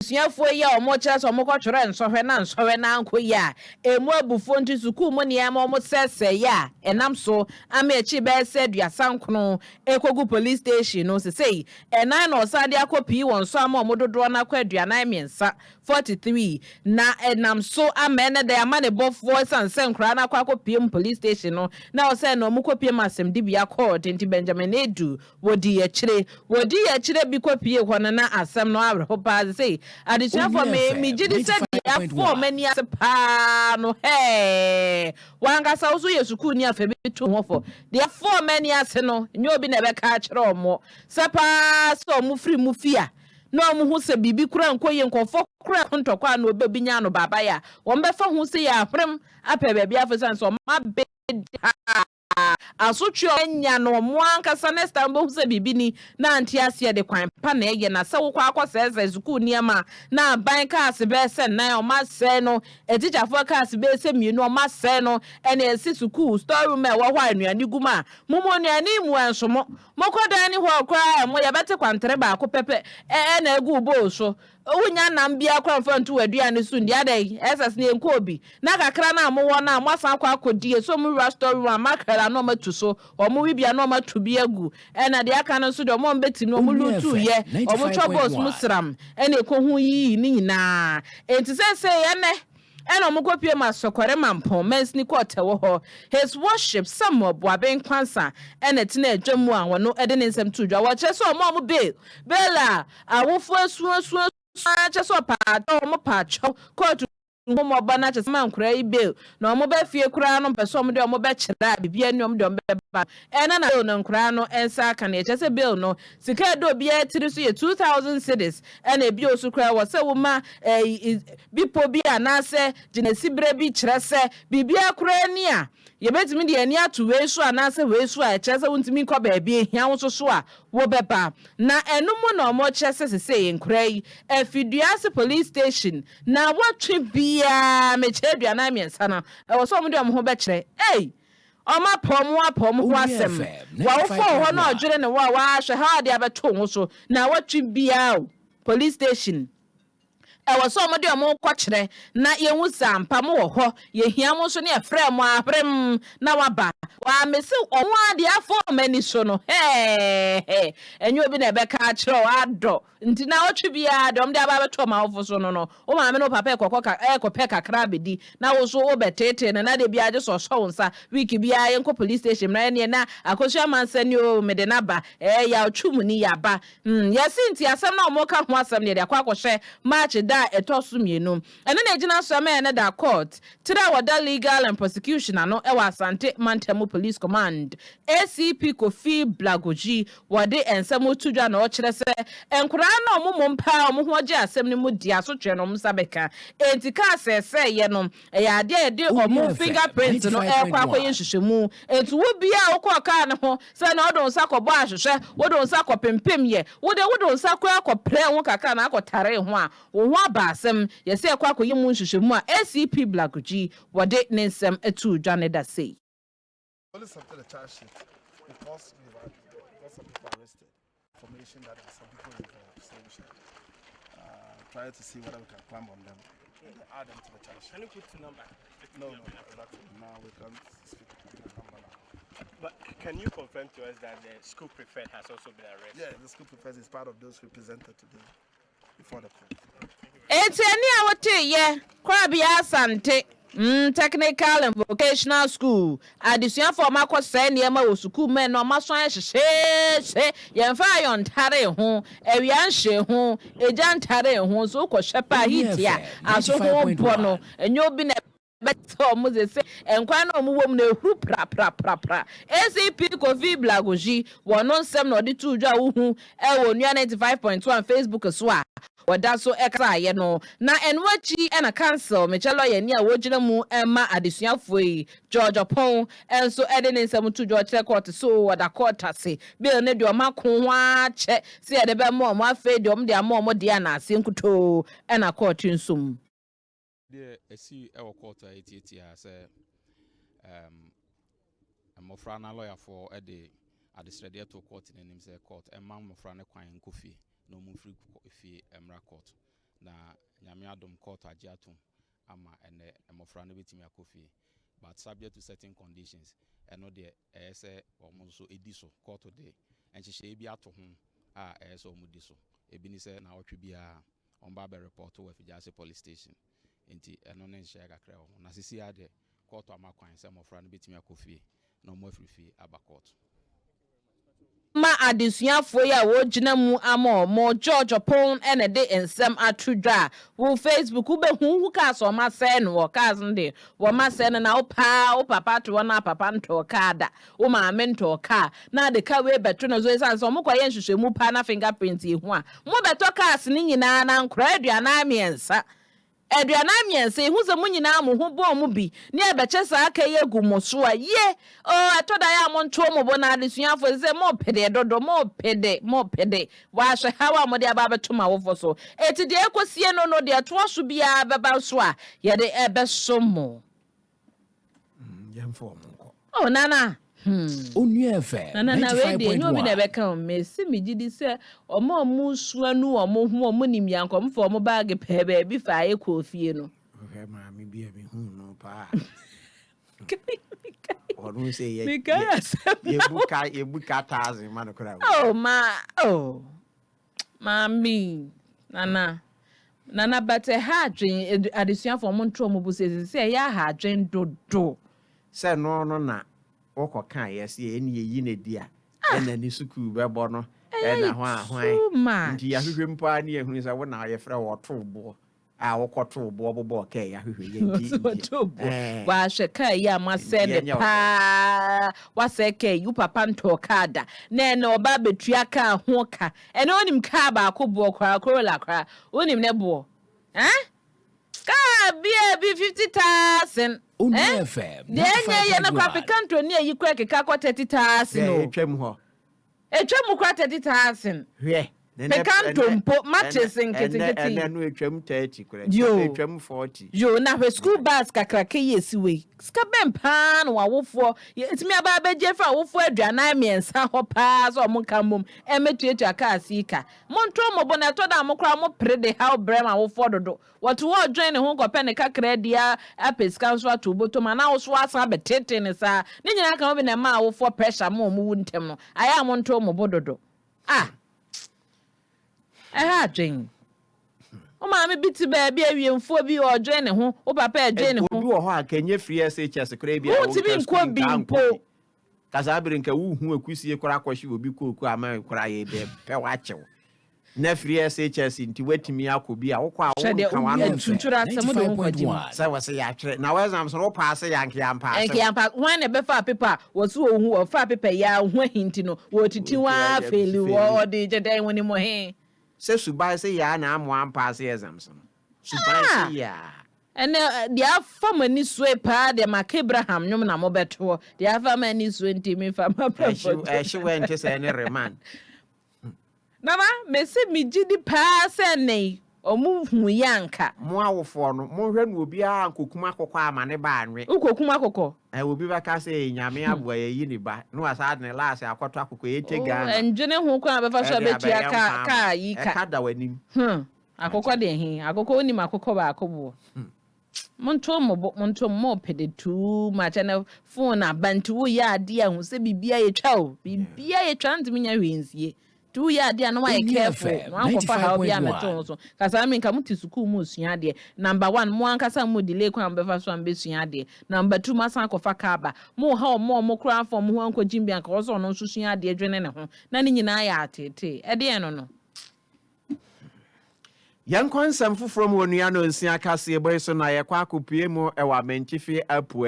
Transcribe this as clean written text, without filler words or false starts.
Siafo ya omocha so mokotwere nsɔhwɛ na nsɔhwɛ na ankoya emu abufo nti suku mu niam omo sese ya enam so ama echi be se duasankono ekogu police station no sesei enan na osade akopi won so ama omo dodo na kwa aduanan miensa 43 na enam so ama ene de ama ne bofo sanse nkra na kwa akopi police station no na ose na omo kopi masem dibia court nti Benjamin Edu wodi ye kire bi kopi ho na asem no awre pa sei addition for me gidi said there for many as pa no hey wanga sa so yesuku ni afa bi to ho for there for many as no nyo bi na be ka kire omo se pa so mu free mu fia no mu hu se bibi kura nkoye nkofo kura ntokwa na obebi nya no baba ya wo be fa hu se ya frem apɛ baabi afesan so ma be asotwe enya no mo ankasa next time bo se bibini na anti ase de kwan pa na eye na se wo kwa akwasa zuku niema na ban cars be se na o ma se no teacher for cars be se mienu o ma se no ene esi suku store room e wo hɔ anuane guma momo anuane mu enso mo mokodan ni hɔ kwa mo ye bete kwantere ba ko pepe na egu bo so wunya nam bia kwa mfantu waduane so ndi adai SS ne enko obi na kakra na amwo na amasan kwa akodie so mu store room amakara no matu so omo wibia no matu bi agu na de aka no so de omo mbetimi omo lutu ye omo chobos musram ene ko hu yi ni nyina enti se ye ne eno mo kopie masokore mampon mensni court wo ho his worship Samuel Boaben Kwansa ene tina adwamu a wono ede ne nsem to dwa wo che so omo bela awofo asu che so pa to mo pa cho court mo ba na che man kura ibe na omo ba fie kura no peso omo de omo be kira bibia ni omo de omo be ba ena na no kura no ensa aka na che se bill no sika do bia tiri so ye 2000 cedis ena ebi osu kura wo se wo ma bipo bia na se jinesi bre bi kire se bibia kura ni a ye betimi de ani atu we so anase we so a che se wontimi ko ba bia hia wo so a wo beba na enumu na omo che se se nkura yi afiduase police station na watwe bia me che aduana miensa na e wo so omo de omo ho be kire Oma pom ho asem wa wo fo ho na odwere ne wa hwe ha de abeto ho so na watwe bia police station was so many more quatchere, not ye would sampa more ho, ye hear mo so near frame wa prem na waba. Wa me so on one dia for many sono. Hey, and you been a becatcher ado. Until now, trivia, dom de about to my office no. Oh, my no papa echo peka crabby. Now so obetate and another be just or so, sir. We could be a police station, na a cosha man send you medenaba. Ya chumuni yaba. Yes, Cynthia, some no more come once some near the quack share, march etosum yenu and then ejina so me na da court tira wada legal and prosecution ano e wa Asante Mantemu Police Command ACP Kofi Blagoji wade ensemo tudwa na o kire se enkura na ommo mpa ommo ho je asem ne mu dia so twe no msabeka entika sese ye no e ya de de ommo fingerprint no e kwa akoye nhwehwemu entu wo bia wo kwa ka ne ho se na odon sa kɔ bɔ ahwehwɛ wodon sa kɔ pempem ye wodon sa kɔ pre ho kaka na akɔtare ho a wo basem yesi akwa koyi mu nhwehwemu a ACP Blagoji wode ne nsem etu dwane da sei. Police have the charge sheet because we have got some people arrested. Information that some people involved, so we should try to see whether we can climb on them and add them to the charge sheet. Can you put the number? No, exactly. Now we can speak to the number now. But can you confirm to us that the school prefect has also been arrested? Yeah, the school prefect is part of those represented today before the court. Enti ani a wote ye Krobea Asante Technical and Vocational School addition for makose niema wo school men no maso hyehyehye yemfa yontare ho ewia nhye ho eja ntare ho so ko hwepa hitia aso ho bo no enyo obi na beto Moses enkwa na omuwom na ehuru pra ACP Kofi Blagoji wono nsem na odi tudwa wo hu e wo nua 95.1 Facebook so a wada so ekra ye no na enwachi na cancel mechelo ye ni a wogina mu ema adesuafo yi George Pon enso ede ne nsem to George court so wada court ase bill ne de o makon ho a che se ede be mo afa de om de mo de na ase nkuto na court nsum de esi e wo court a etitia se mofra na lawyer for ede adesrede to court ne nim se court emma mofra ne kwan kofi no mu free fi emra court na nyame adom court agiatum ama ene emofra no betimi akofie but subject to certain conditions eno de say omo so ediso court de enhye bi ato ho say omo diso ebi ni say na otwe bia omba be report to Afijase police station enti eno ne nhye kakra ho na sisi ade court amakwan say emofra no betimi akofie na omo afrifie aba court ma adesuafo ya wo gina mu ama mo George Pon ene de ensem atudwa wo Facebook wo be hu ka so ma se no wo ka nde wo ma se no na wo papa to na papa nto ka da wo ma me nto ka na de ka we beto no so isan so mo kwaye nhwehwemu pa na fingerprint ehu a mo beto ka ase ni nyina na nkra aduana amiensa aduana amiensa ehu ze mo nyina mo ho bo mo bi ne ebeche sa aka ye gu mo so a ye atoda ya mo nto mo bo na adesuafo ze mo pede dodo mo pede wa hwe hawa mo de aba beto ma wo fo so eti de ekosie no de to so bia beba so a ye de ebeso mo yemfo mo oh nana Onua FM na we de no bi na be kan me si mi gidi se omo suanu omo hu omo nim yankom fo omo bag pebe bi fa ye ko fie no okay ma mi bia mi hu no pa Onu say ye buka thousand man kura mami nana bate ha dwen adesuafo mo ntro mo bu se ya ha dwen dodo se no na woko kan yes ye ni yi na dia na ni suku bebo no na hwan nti ya hwehwem pa na ye hunu se wo na ye frɛ wo to bo a woko to bo bobo ke ya hwehwe ye nti wa hwe ka ya ma se ne pa wa se ke yu papa nto kada na oba betua ka ho ka ene onim ka ba akobo kra krola kra onim ne bo ka bi 50,000 Onua FM ye na kwa pikanto ni ayi kwa keka kwa 30,000 no etwam kwa 30,000 hwe pikanto mpo matches nketi no etwam 30 kura etwam 40 yo na hwe school bus kakrake yesi we ska bempa no awofo etimi aba abeje fra awofo aduana amiensa ho pa so mo kamom emetuetu aka asika monto mo bona to da mo kra mo prede how brem awofo dodo what wo join ne ho kope ne kakra dia apeska so ato boto ma na wo so asa betete ne sa ne nyina ka mo be na ma awofo pressure mo mu wuntem no aya monto mo bododo dwen o ma me biti ba bia wiemfo bi o dwen ne ho o papa dwen ne ho obi wo ho akanye free SHS kra bia o tibi nko bi mpo kasabere nka wu hu akusie kra akwhye obi koku ama kra ye be pe wa chew na free SHS nti watimi akobi a wo kwa wo kan wa no tutura asem do ho kwagim sa wase ya twere na wa exam so no pass ya nke ya pass wan ne be fa paper wo so hu wo fa paper ya ho hinti no wo titi wa feli wo de jedan woni mo he se subai se ya na amo ampass exam so subai se ya ene dia famani sue pa de Abraham nyom na mo beto dia famani sue ntimi fama prefer she went to say any remand Mama, me se mi gidi pa se nei omu hu yanka mo awofo no mo hwe no obi a kokuma kokọ amane ba anwe ukokuma kokọ obi ba ka se nyame aboa yi ni ba no asa ne last akoto akoko etegana enjene hu kwa be fa so betia ka yi ka da wanim akokọ de hin akokọ onim akokọ ba akobo monto mo pede too much na phone abantu ya ade a hu se bibia ye twa o bibia ye twa ntimi nya hwensie tu ya dia no why careful no ankofa how bia meto so kasa me nka muti school mu sua de number 1 mo ankasa mu delay kwa mbefa so ambe sua de number 2 masan ankofa kaba mo ha mo kra form ho anko jimbi anka wo so no so sua de dwene ne ho na ne nyina ya atete e de no Yankwan sam foforo mu onua no nsia kase boy so na ye kwa akopie mu e wa menchife apue